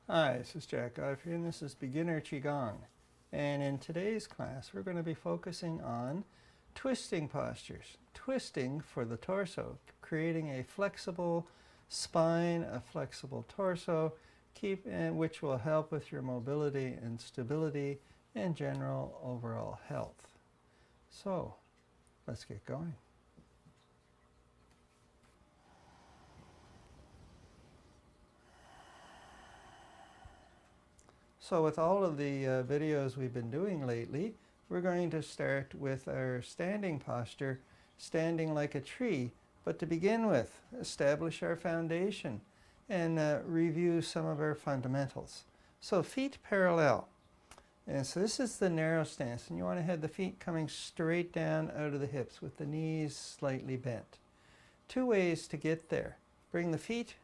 Hi, this is Jack Godfrey and this is Beginner Qigong. And in today's class we're going to be focusing on twisting postures. Twisting for the torso, creating a flexible spine, a flexible torso, which will help with your mobility and stability and general overall health. So, let's get going. So with all of the videos we've been doing lately, we're going to start with our standing posture, standing like a tree. But to begin with, establish our foundation and review some of our fundamentals. So feet parallel. And so this is the narrow stance, and you want to have the feet coming straight down out of the hips with the knees slightly bent. Two ways to get there. Bring the feet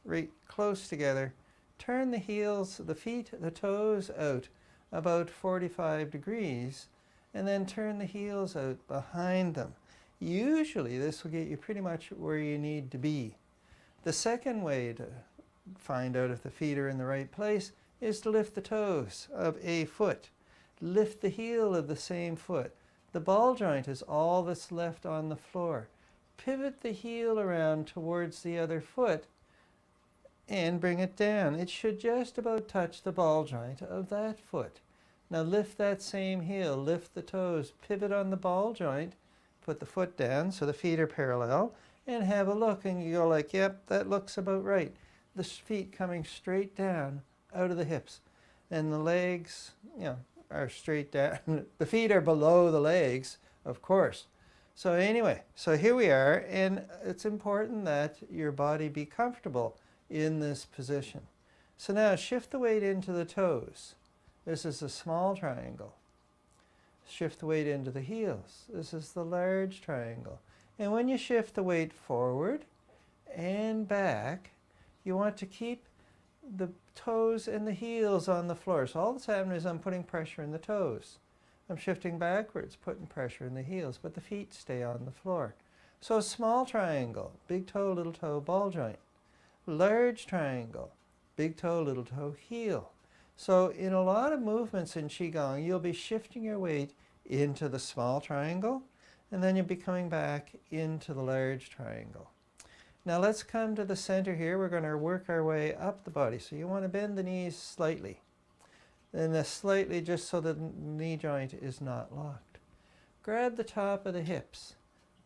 right close together. Turn the heels, the feet, the toes out about 45 degrees, and then turn the heels out behind them. Usually this will get you pretty much where you need to be. The second way to find out if the feet are in the right place is to lift the toes of a foot. Lift the heel of the same foot. The ball joint is all that's left on the floor. Pivot the heel around towards the other foot and bring it down. It should just about touch the ball joint of that foot. Now lift that same heel, lift the toes, pivot on the ball joint, put the foot down so the feet are parallel, and have a look, and you go like, yep, that looks about right. The feet coming straight down out of the hips, and the legs, are straight down. The feet are below the legs, of course. So anyway, so here we are, and it's important that your body be comfortable in this position. So now shift the weight into the toes. This is the small triangle. Shift the weight into the heels. This is the large triangle. And when you shift the weight forward and back, you want to keep the toes and the heels on the floor. So all that's happening is I'm putting pressure in the toes. I'm shifting backwards, putting pressure in the heels, but the feet stay on the floor. So a small triangle, big toe, little toe, ball joint. Large triangle, big toe, little toe, heel. So in a lot of movements in Qigong, you'll be shifting your weight into the small triangle, and then you'll be coming back into the large triangle. Now let's come to the center here. We're going to work our way up the body. So you want to bend the knees slightly. And slightly just so the knee joint is not locked. Grab the top of the hips.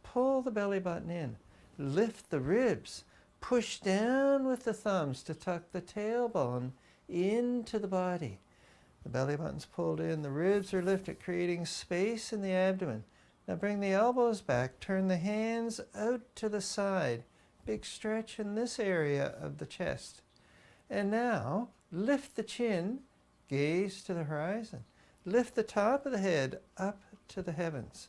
Pull the belly button in. Lift the ribs. Push down with the thumbs to tuck the tailbone into the body. The belly button's pulled in, the ribs are lifted, creating space in the abdomen. Now bring the elbows back, turn the hands out to the side. Big stretch in this area of the chest. And now lift the chin, gaze to the horizon. Lift the top of the head up to the heavens.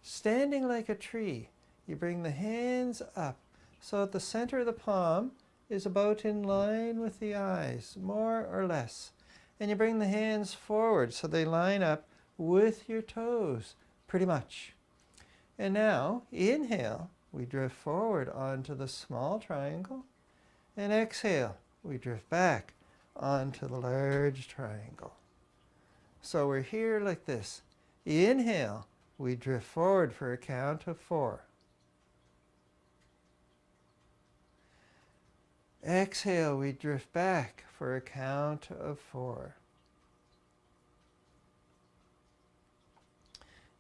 Standing like a tree, you bring the hands up. So at the center of the palm is about in line with the eyes, more or less. And you bring the hands forward so they line up with your toes, pretty much. And now, inhale, we drift forward onto the small triangle. And exhale, we drift back onto the large triangle. So we're here like this. Inhale, we drift forward for a count of 4. Exhale, we drift back for a count of 4.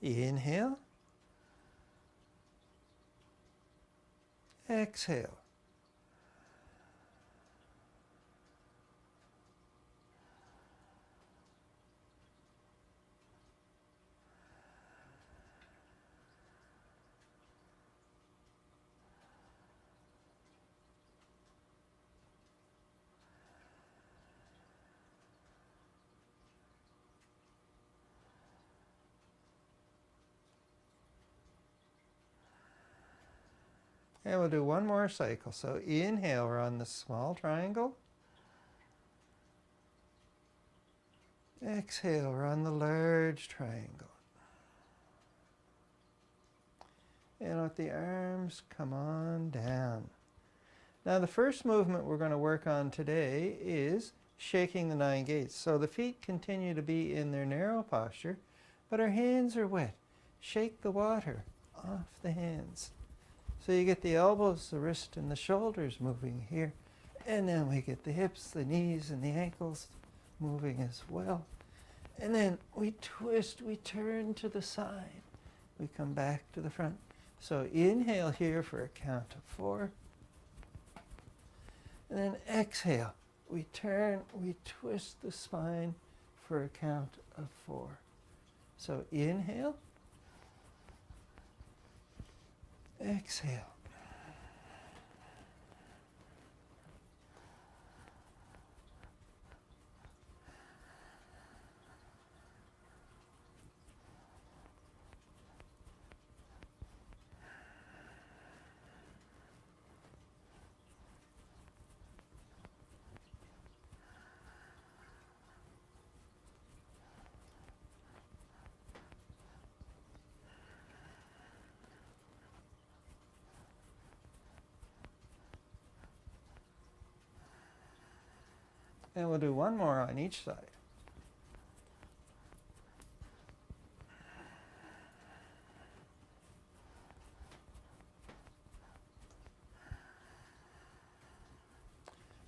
Inhale. Exhale. And we'll do one more cycle. So inhale, we're on the small triangle. Exhale, we're on the large triangle. And let the arms come on down. Now the first movement we're going to work on today is shaking the 9 gates. So the feet continue to be in their narrow posture, but our hands are wet. Shake the water off the hands. So you get the elbows, the wrist, and the shoulders moving here. And then we get the hips, the knees, and the ankles moving as well. And then we twist, we turn to the side. We come back to the front. So inhale here for a count of 4. And then exhale. We turn, we twist the spine for a count of 4. So inhale. Exhale. And we'll do one more on each side.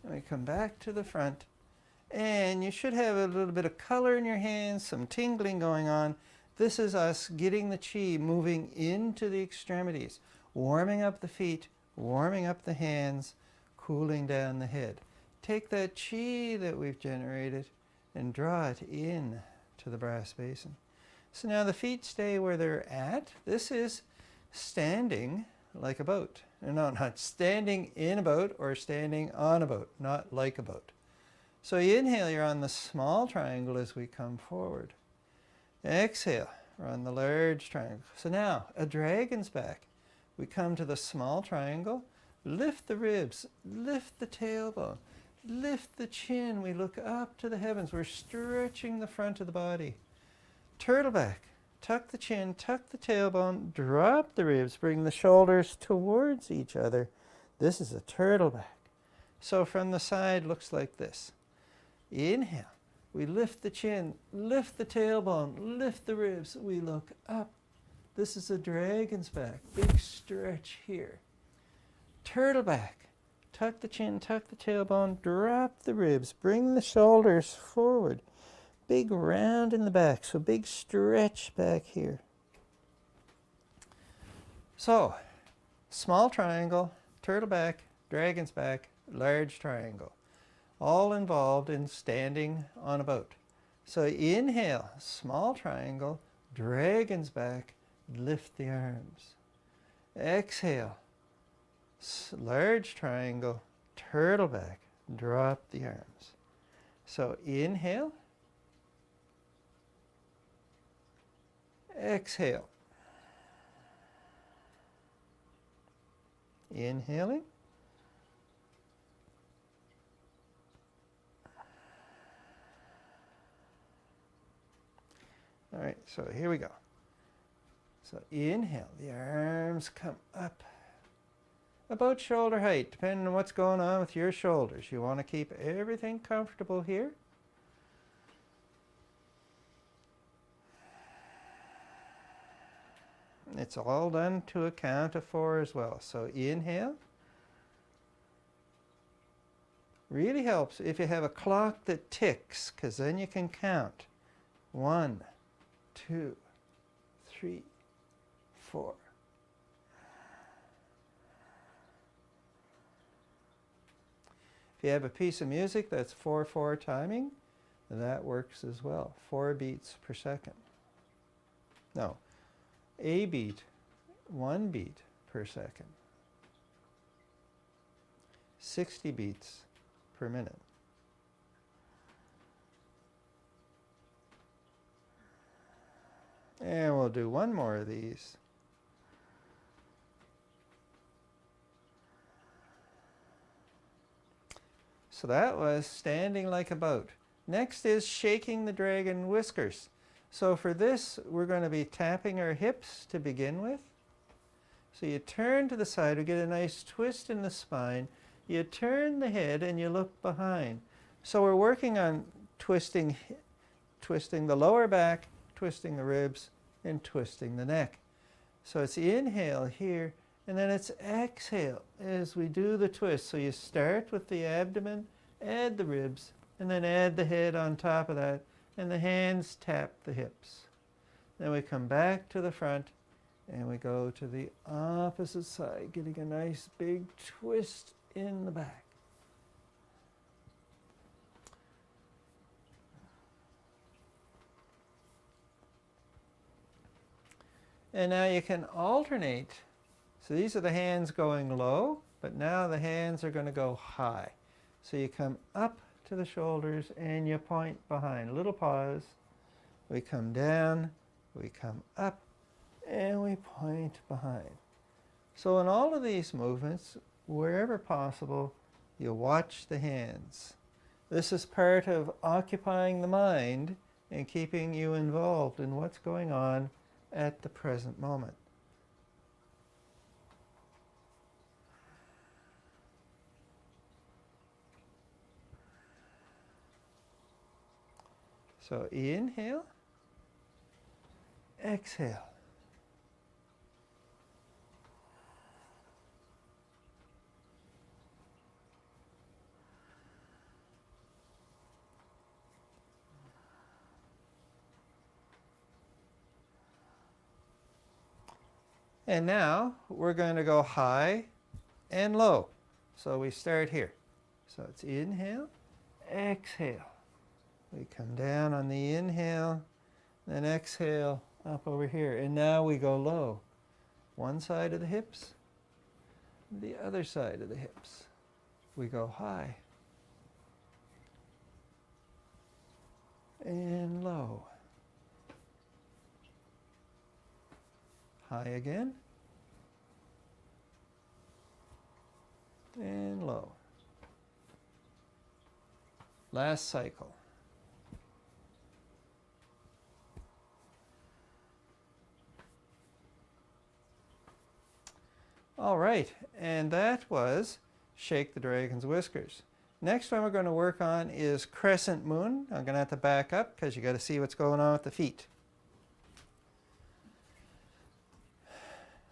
And we come back to the front. And you should have a little bit of color in your hands, some tingling going on. This is us getting the chi moving into the extremities, warming up the feet, warming up the hands, cooling down the head. Take that chi that we've generated and draw it in to the brass basin. So now the feet stay where they're at. This is standing like a boat. No, not standing in a boat or standing on a boat, not like a boat. So you inhale, you're on the small triangle as we come forward. Exhale, we're on the large triangle. So now, a dragon's back. We come to the small triangle, lift the ribs, lift the tailbone. Lift the chin, we look up to the heavens. We're stretching the front of the body. Turtle back, tuck the chin, tuck the tailbone, drop the ribs, bring the shoulders towards each other. This is a turtle back. So from the side, looks like this. Inhale, we lift the chin, lift the tailbone, lift the ribs, we look up. This is a dragon's back, big stretch here. Turtle back. Tuck the chin, tuck the tailbone, drop the ribs, bring the shoulders forward. Big round in the back, so big stretch back here. So, small triangle, turtle back, dragon's back, large triangle. All involved in standing on a boat. So inhale, small triangle, dragon's back, lift the arms. Exhale. Large triangle, turtle back, drop the arms. So inhale, exhale. Inhaling, all right, so here we go. So inhale, the arms come up. About shoulder height, depending on what's going on with your shoulders. You want to keep everything comfortable here. It's all done to a count of 4 as well. So inhale. Really helps if you have a clock that ticks, because then you can count. 1, 2, 3, 4. If you have a piece of music that's 4/4 timing, that works as well. 4 beats per second. No, a beat, 1 beat per second. 60 beats per minute. And we'll do one more of these. So that was standing like a boat. Next is shaking the dragon whiskers. So for this, we're going to be tapping our hips to begin with. So you turn to the side, we get a nice twist in the spine. You turn the head and you look behind. So we're working on twisting the lower back, twisting the ribs, and twisting the neck. So it's inhale here, and then it's exhale as we do the twist. So you start with the abdomen, add the ribs, and then add the head on top of that, and the hands tap the hips. Then we come back to the front, and we go to the opposite side, getting a nice big twist in the back. And now you can alternate. So these are the hands going low, but now the hands are going to go high. So you come up to the shoulders and you point behind. A little pause. We come down, we come up, and we point behind. So in all of these movements, wherever possible, you watch the hands. This is part of occupying the mind and keeping you involved in what's going on at the present moment. So inhale, exhale. And now we're going to go high and low. So we start here. So it's inhale, exhale. We come down on the inhale, then exhale up over here. And now we go low. One side of the hips, the other side of the hips. We go high and low. High again, and low. Last cycle. All right, and that was Shake the Dragon's Whiskers. Next one we're going to work on is Crescent Moon. I'm going to have to back up because you got to see what's going on with the feet.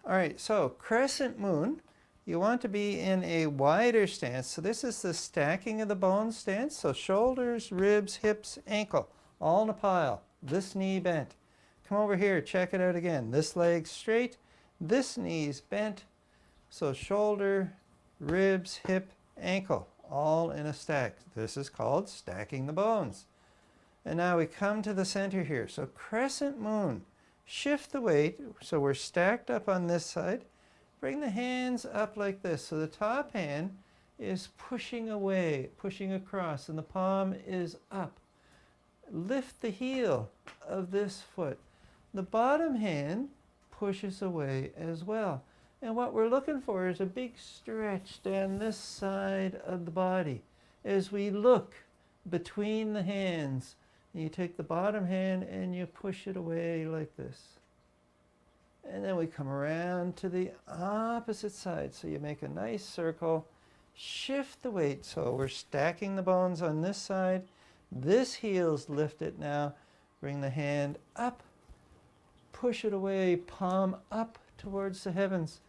All right, so Crescent Moon, you want to be in a wider stance. So this is the stacking of the bones stance. So shoulders, ribs, hips, ankle, all in a pile. This knee bent. Come over here, check it out again. This leg straight, this knee's bent. So shoulder, ribs, hip, ankle, all in a stack. This is called stacking the bones. And now we come to the center here. So Crescent Moon. Shift the weight, so we're stacked up on this side. Bring the hands up like this. So the top hand is pushing away, pushing across, and the palm is up. Lift the heel of this foot. The bottom hand pushes away as well. And what we're looking for is a big stretch down this side of the body. As we look between the hands, you take the bottom hand and you push it away like this. And then we come around to the opposite side. So you make a nice circle, shift the weight. So we're stacking the bones on this side. This heel's lifted now. Bring the hand up, push it away, palm up towards the heavens.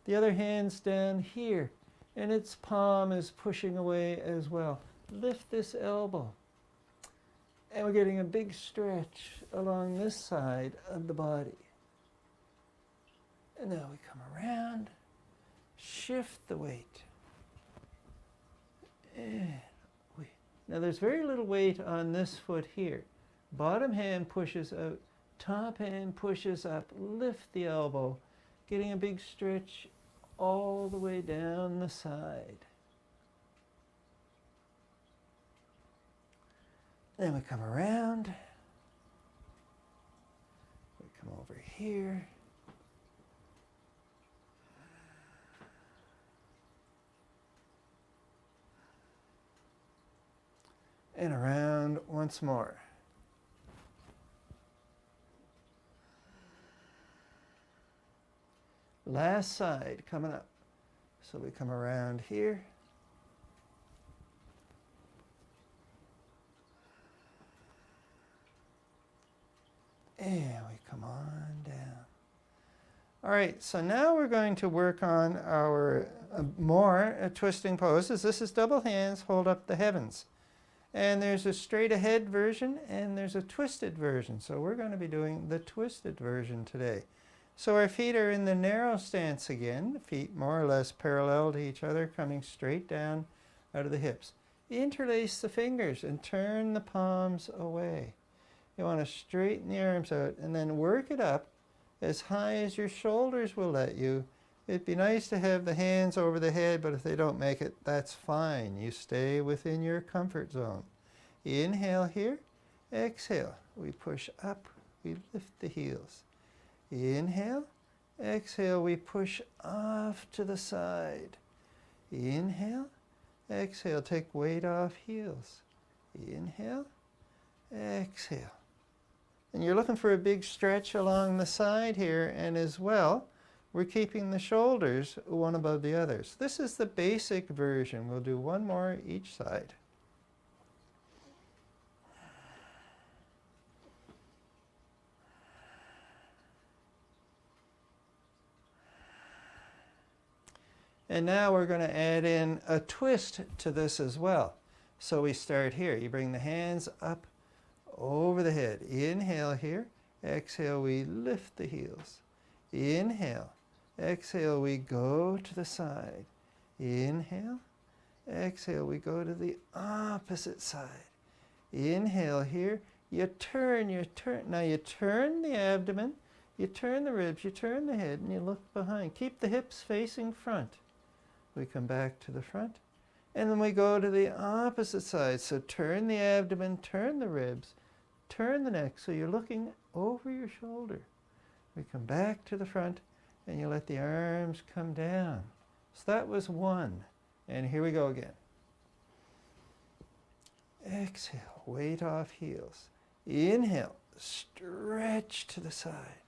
The other hand's down here, and its palm is pushing away as well. Lift this elbow. And we're getting a big stretch along this side of the body. And now we come around, shift the weight. And now there's very little weight on this foot here. Bottom hand pushes out, top hand pushes up, lift the elbow, getting a big stretch all the way down the side. Then we come around, we come over here, and around once more. Last side coming up. So we come around here, and we come on down. All right, so now we're going to work on our more twisting poses. This is double hands, hold up the heavens. And there's a straight ahead version and there's a twisted version. So we're going to be doing the twisted version today. So our feet are in the narrow stance again, feet more or less parallel to each other, coming straight down out of the hips. Interlace the fingers and turn the palms away. You want to straighten the arms out and then work it up as high as your shoulders will let you. It'd be nice to have the hands over the head, but if they don't make it, that's fine. You stay within your comfort zone. Inhale here, exhale. We push up, we lift the heels. Inhale, exhale, we push off to the side. Inhale, exhale, take weight off heels. Inhale, exhale. And you're looking for a big stretch along the side here, and as well, we're keeping the shoulders one above the others. This is the basic version. We'll do one more each side. And now we're going to add in a twist to this as well. So we start here. You bring the hands up over the head. Inhale here. Exhale, we lift the heels. Inhale. Exhale, we go to the side. Inhale. Exhale, we go to the opposite side. Inhale here. You turn. Now you turn the abdomen, you turn the ribs, you turn the head, and you look behind. Keep the hips facing front. We come back to the front. And then we go to the opposite side. So turn the abdomen, turn the ribs, turn the neck. So you're looking over your shoulder. We come back to the front and you let the arms come down. So that was one. And here we go again. Exhale, weight off heels. Inhale, stretch to the side.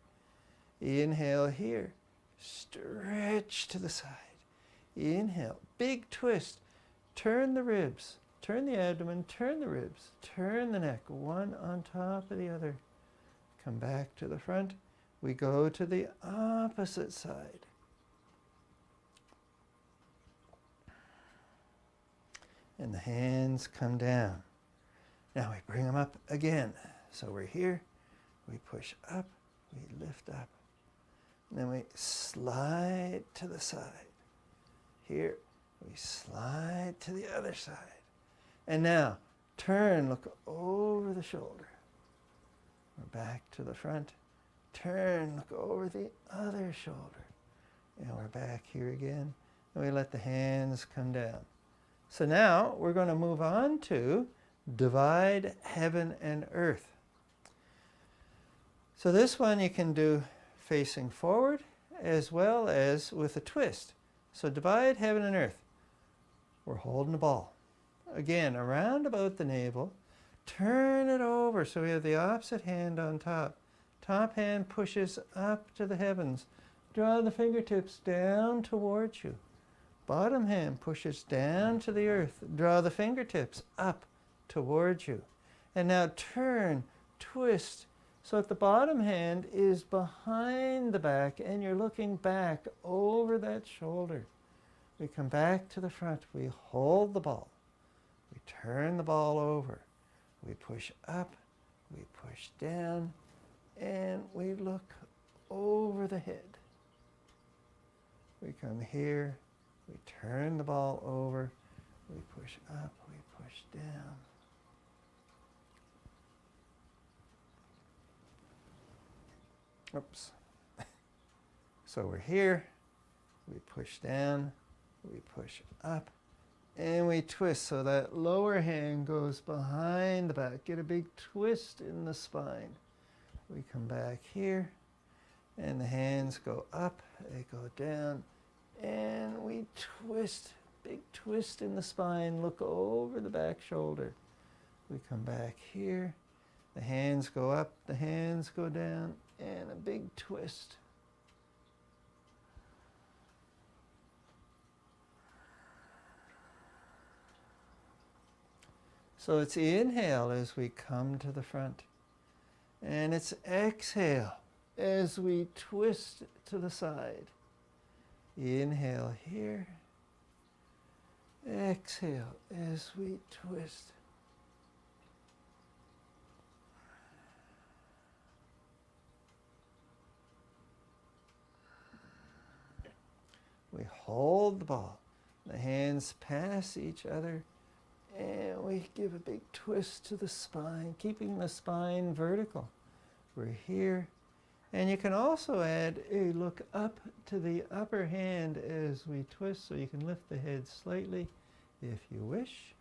Inhale here, stretch to the side. Inhale, big twist. Turn the ribs, turn the abdomen, turn the ribs, turn the neck, one on top of the other. Come back to the front. We go to the opposite side. And the hands come down. Now we bring them up again. So we're here, we push up, we lift up. And then we slide to the side. Here, we slide to the other side. And now, turn, look over the shoulder. We're back to the front. Turn, look over the other shoulder. And we're back here again. And we let the hands come down. So now, we're going to move on to divide heaven and earth. So this one you can do facing forward as well as with a twist. So divide heaven and earth. We're holding the ball. Again, around about the navel. Turn it over so we have the opposite hand on top. Top hand pushes up to the heavens. Draw the fingertips down towards you. Bottom hand pushes down to the earth. Draw the fingertips up towards you. And now turn, twist, so that the bottom hand is behind the back and you're looking back over that shoulder. We come back to the front. We hold the ball. We turn the ball over. We push up. We push down. And we look over the head. We come here. We turn the ball over. We push up. We push down. Oops. So we're here, we push down, we push up, and we twist. So that lower hand goes behind the back. Get a big twist in the spine. We come back here, and the hands go up, they go down, and we twist. Big twist in the spine. Look over the back shoulder. We come back here. The hands go up, the hands go down, and a big twist. So it's inhale as we come to the front. And it's exhale as we twist to the side. Inhale here. Exhale as we twist. We hold the ball. The hands pass each other. And we give a big twist to the spine, keeping the spine vertical. We're here. And you can also add a look up to the upper hand as we twist, so you can lift the head slightly if you wish.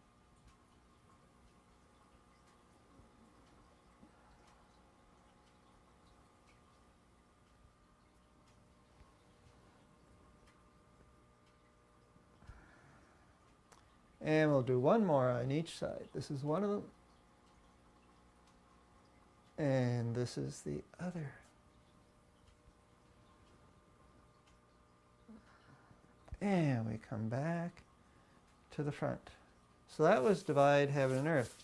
And we'll do one more on each side. This is one of them. And this is the other. And we come back to the front. So that was divide heaven and earth.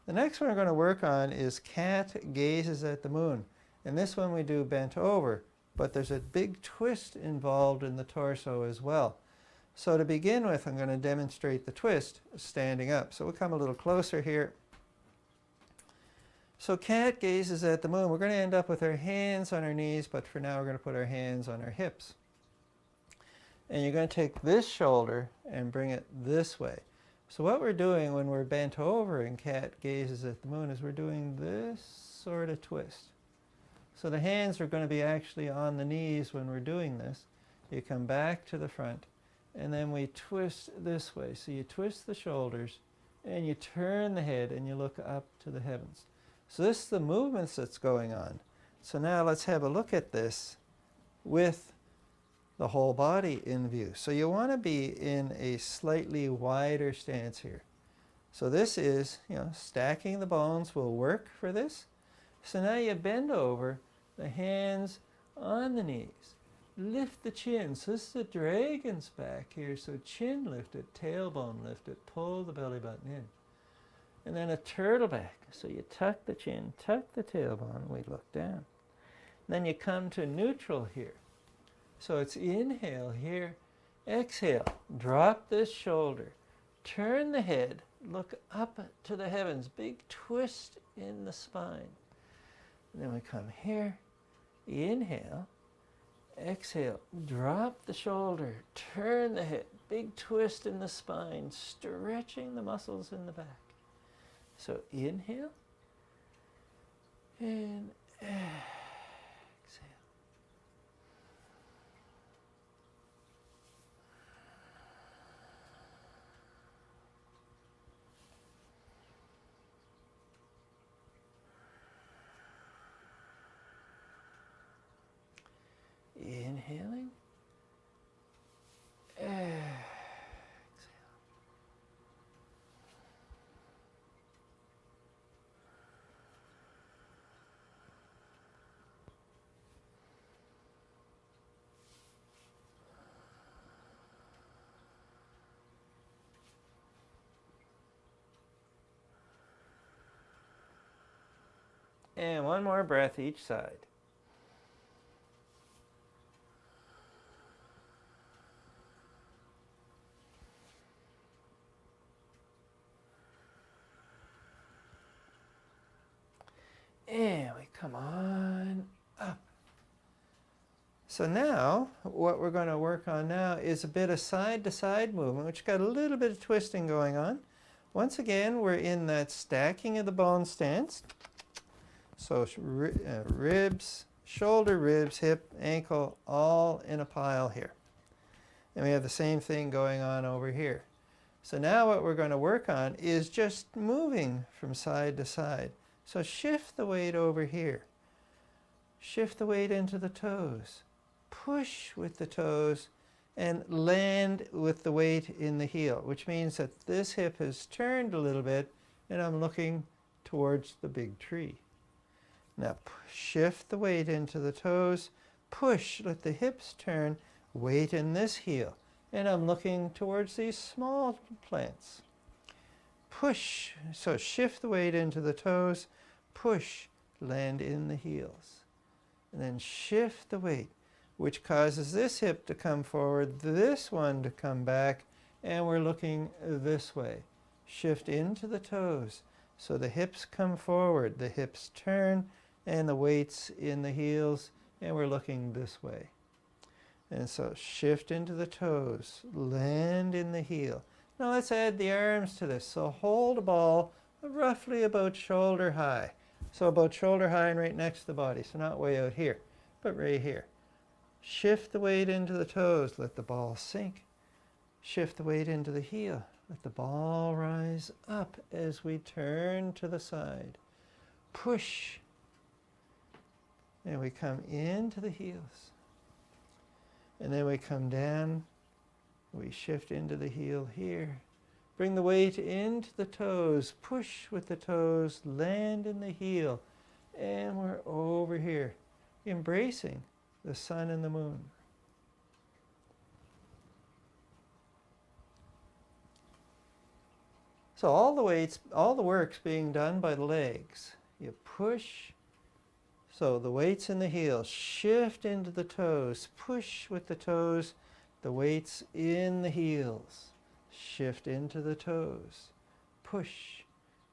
The next one we're going to work on is cat gazes at the moon. And this one we do bent over, but there's a big twist involved in the torso as well. So to begin with, I'm going to demonstrate the twist standing up. So we'll come a little closer here. So cat gazes at the moon. We're going to end up with our hands on our knees, but for now we're going to put our hands on our hips. And you're going to take this shoulder and bring it this way. So what we're doing when we're bent over and cat gazes at the moon is we're doing this sort of twist. So the hands are going to be actually on the knees when we're doing this. You come back to the front. And then we twist this way. So you twist the shoulders and you turn the head and you look up to the heavens. So this is the movements that's going on. So now let's have a look at this with the whole body in view. So you want to be in a slightly wider stance here. So this is, stacking the bones will work for this. So now you bend over, the hands on the knees. Lift the chin. So this is the dragon's back here. So chin lifted, tailbone lifted, pull the belly button in. And then a turtle back. So you tuck the chin, tuck the tailbone, we look down. Then you come to neutral here. So it's inhale here, exhale, drop this shoulder, turn the head, look up to the heavens, big twist in the spine. And then we come here, inhale, exhale, drop the shoulder, turn the head, big twist in the spine, stretching the muscles in the back. So inhale, and exhale. Inhaling, exhale. And one more breath each side. And we come on up. So now, what we're going to work on now is a bit of side-to-side movement, which got a little bit of twisting going on. Once again, we're in that stacking of the bone stance. So ribs, shoulder, ribs, hip, ankle, all in a pile here. And we have the same thing going on over here. So now what we're going to work on is just moving from side to side. So shift the weight over here. Shift the weight into the toes. Push with the toes and land with the weight in the heel, which means that this hip has turned a little bit and I'm looking towards the big tree. Now shift the weight into the toes, push, let the hips turn, weight in this heel, and I'm looking towards these small plants. Push, so shift the weight into the toes, push, land in the heels. And then shift the weight, which causes this hip to come forward, this one to come back, and we're looking this way. Shift into the toes. So the hips come forward, the hips turn, and the weight's in the heels, and we're looking this way. And so shift into the toes, land in the heel. Now let's add the arms to this. So hold a ball roughly about shoulder high. So about shoulder high and right next to the body. So not way out here, but right here. Shift the weight into the toes, let the ball sink. Shift the weight into the heel. Let the ball rise up as we turn to the side. Push. And we come into the heels. And then we come down. We shift into the heel here. Bring the weight into the toes. Push with the toes. Land in the heel. And we're over here, embracing the sun and the moon. So all the work's being done by the legs. You push, so the weight's in the heels. Shift into the toes. Push with the toes. The weight's in the heels. Shift into the toes. Push.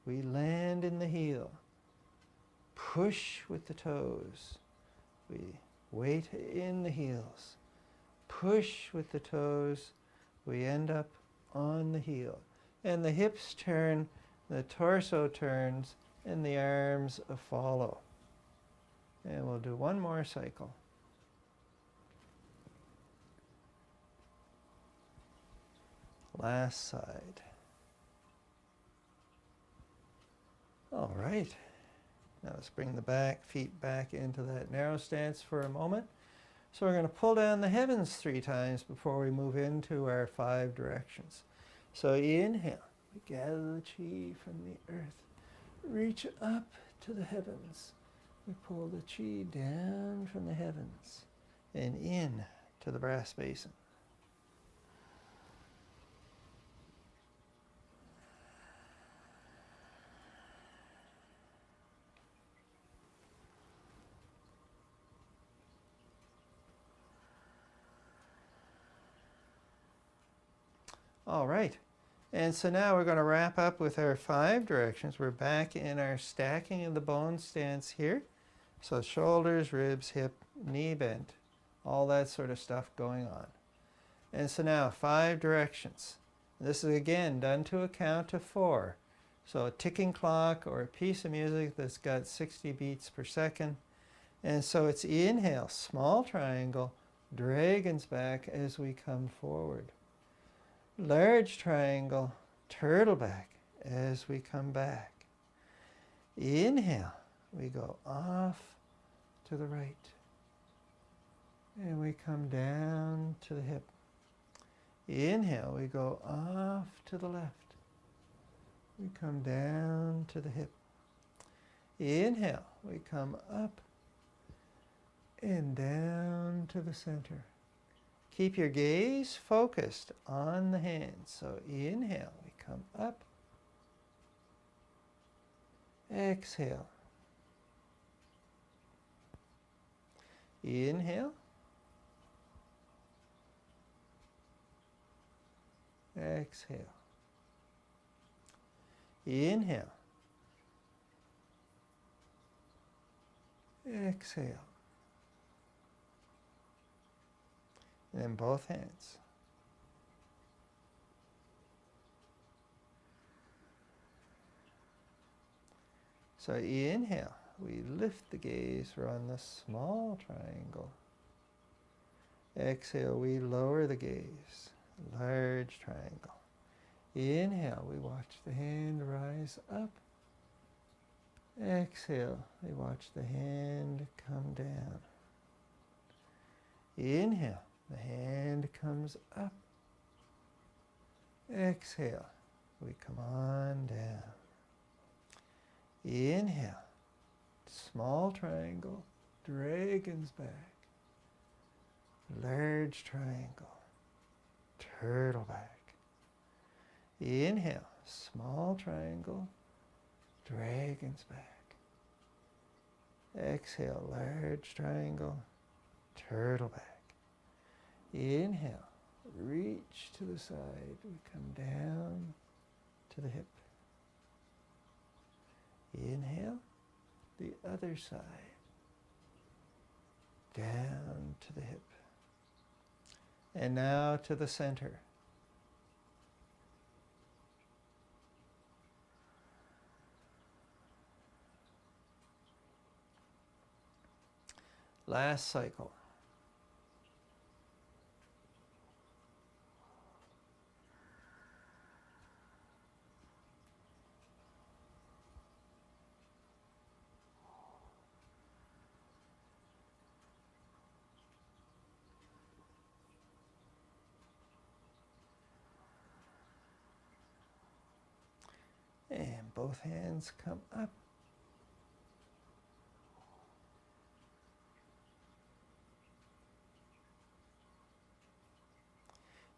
We land in the heel. Push with the toes. We weight in the heels. Push with the toes. We end up on the heel. And the hips turn, the torso turns, and the arms follow. And we'll do one more cycle. Last side. All right. Now let's bring the feet back into that narrow stance for a moment. So we're going to pull down the heavens 3 times before we move into our 5 directions. So inhale, we gather the chi from the earth, reach up to the heavens. We pull the chi down from the heavens and in to the brass basin. All right, and so now we're going to wrap up with our 5 directions. We're back in our stacking of the bone stance here. So shoulders, ribs, hip, knee bent, all that sort of stuff going on. And so now 5 directions. This is again done to a count of 4. So a ticking clock or a piece of music that's got 60 beats per second. And so it's inhale, small triangle, dragon's back as we come forward. Large triangle, turtle back as we come back. Inhale, we go off to the right. And we come down to the hip. Inhale, we go off to the left. We come down to the hip. Inhale, we come up and down to the center. Keep your gaze focused on the hands. So inhale, we come up. Exhale. Inhale. Exhale. Inhale. Exhale. And then both hands. So inhale, we lift the gaze, we're on the small triangle. Exhale, we lower the gaze, large triangle. Inhale, we watch the hand rise up. Exhale, we watch the hand come down. Inhale, the hand comes up. Exhale, we come on down. Inhale, small triangle, dragon's back. Large triangle, turtle back. Inhale, small triangle, dragon's back. Exhale, large triangle, turtle back. Inhale, reach to the side, we come down to the hip. Inhale, the other side, down to the hip. And now to the center. Last cycle. And both hands come up.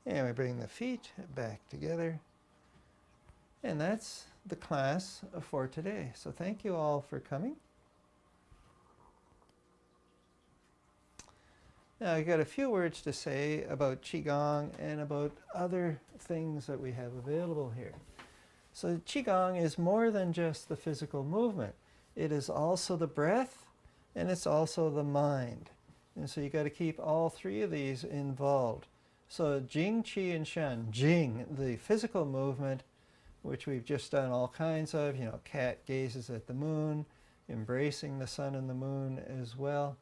And we bring the feet back together. And that's the class for today. So thank you all for coming. Now I've got a few words to say about Qigong and about other things that we have available here. So Qigong is more than just the physical movement. It is also the breath, and it's also the mind. And so you got to keep all three of these involved. So Jing, Qi, and Shen. Jing, the physical movement, which we've just done all kinds of. You know, cat gazes at the moon, embracing the sun and the moon as well.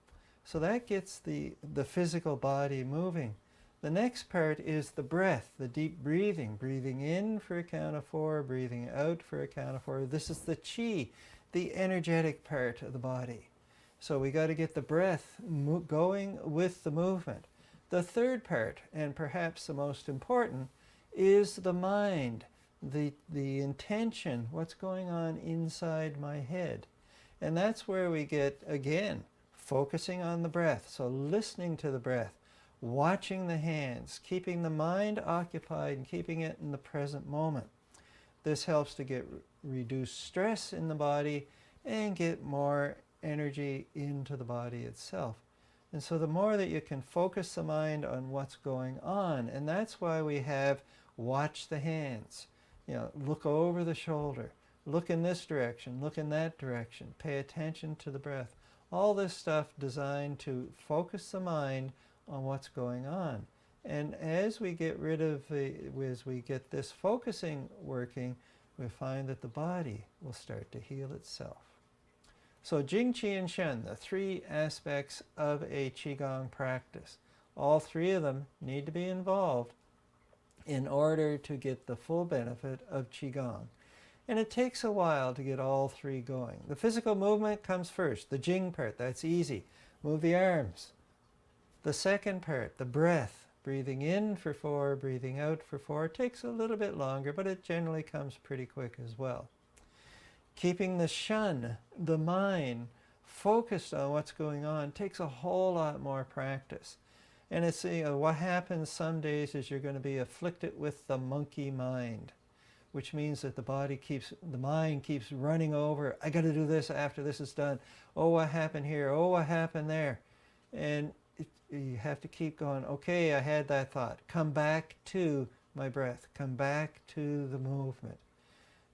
So that gets the physical body moving. The next part is the breath, the deep breathing. Breathing in for a count of 4, breathing out for a count of 4. This is the Qi, the energetic part of the body. So we got to get the breath going with the movement. The third part, and perhaps the most important, is the mind, the intention, what's going on inside my head. And that's where we get, again, focusing on the breath. So listening to the breath, watching the hands, keeping the mind occupied and keeping it in the present moment. This helps to get reduced stress in the body and get more energy into the body itself. And so the more that you can focus the mind on what's going on, and that's why we have watch the hands. You know, look over the shoulder, look in this direction, look in that direction, pay attention to the breath. All this stuff designed to focus the mind on what's going on. And as we get rid of as we get this focusing working, we find that the body will start to heal itself. So Jing, Qi, and Shen, the three aspects of a Qigong practice. All three of them need to be involved in order to get the full benefit of Qigong. And it takes a while to get all three going. The physical movement comes first, the Jing part, that's easy. Move the arms. The second part, the breath, breathing in for 4, breathing out for 4, takes a little bit longer, but it generally comes pretty quick as well. Keeping the Shen, the mind, focused on what's going on takes a whole lot more practice. And it's, you know, what happens some days is you're going to be afflicted with the monkey mind, which means that the mind keeps running over. I got to do this after this is done. Oh, what happened here? Oh, what happened there? And you have to keep going. Okay, I had that thought. Come back to my breath. Come back to the movement.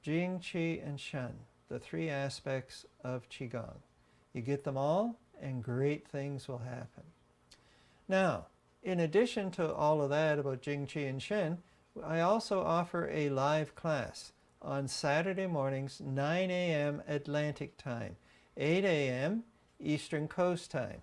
Jing, Qi, and Shen, the three aspects of Qigong. You get them all, and great things will happen. Now, in addition to all of that about Jing, Qi, and Shen, I also offer a live class on Saturday mornings, 9 a.m. Atlantic time, 8 a.m. Eastern Coast time.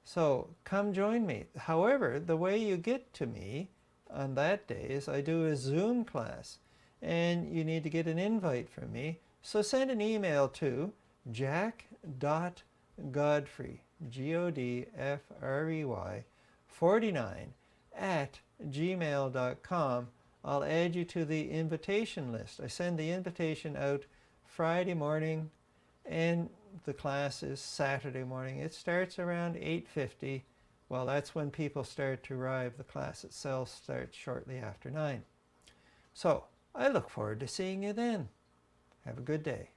So come join me. However, the way you get to me on that day is I do a Zoom class, and you need to get an invite from me. So send an email to jack.godfrey, Godfrey, 49 @gmail.com. I'll add you to the invitation list. I send the invitation out Friday morning, and the class is Saturday morning. It starts around 8:50. Well, that's when people start to arrive. The class itself starts shortly after 9. So I look forward to seeing you then. Have a good day.